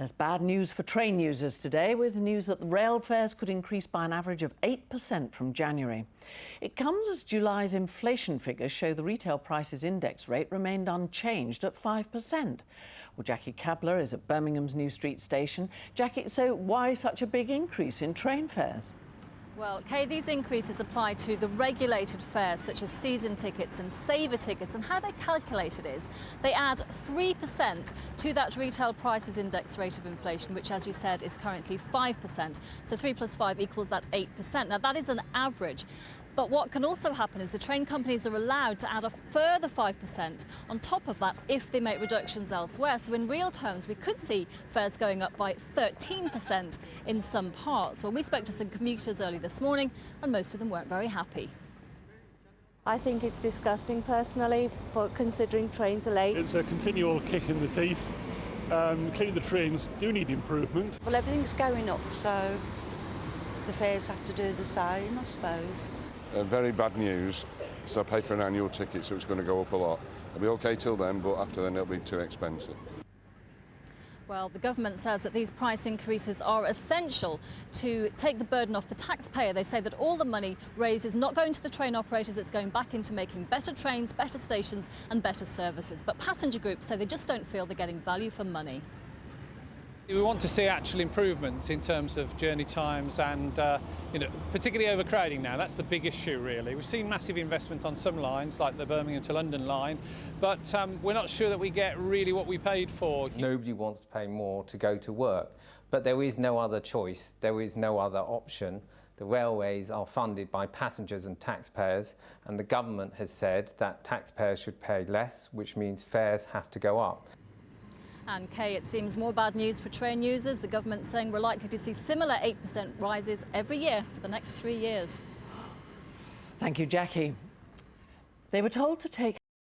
There's bad news for train users today, with news that the rail fares could increase by an average of 8% from January. It comes as July's inflation figures show the retail prices index rate remained unchanged at 5%. Well, Jackie Kabler is at Birmingham's New Street station. Jackie, so why such a big increase in train fares? Well, Kay, these increases apply to the regulated fares such as season tickets and saver tickets, and how they calculate it is they add 3% to that retail prices index rate of inflation, which, as you said, is currently 5%. So 3 plus 5 equals that 8%. Now, that is an average. But what can also happen is the train companies are allowed to add a further 5% on top of that if they make reductions elsewhere. So in real terms, we could see fares going up by 13% in some parts. Well, we spoke to some commuters early this morning, and most of them weren't very happy. I think it's disgusting personally, for considering trains are late. It's a continual kick in the teeth. Clearly the trains do need improvement. Well, everything's going up, so the fares have to do the same, I suppose. Very bad news, so I pay for an annual ticket, so it's going to go up a lot. It'll be okay till then, but after then it'll be too expensive. Well, the government says that these price increases are essential to take the burden off the taxpayer. They say that all the money raised is not going to the train operators, it's going back into making better trains, better stations and better services. But passenger groups say they just don't feel they're getting value for money. We want to see actual improvements in terms of journey times and, particularly overcrowding now. That's the big issue, really. We've seen massive investment on some lines, like the Birmingham to London line, but we're not sure that we get really what we paid for. Nobody wants to pay more to go to work, but there is no other choice. There is no other option. The railways are funded by passengers and taxpayers, and the government has said that taxpayers should pay less, which means fares have to go up. And Kay, it seems more bad news for train users. The government's saying we're likely to see similar 8% rises every year for the next 3 years. Thank you, Jackie. They were told to take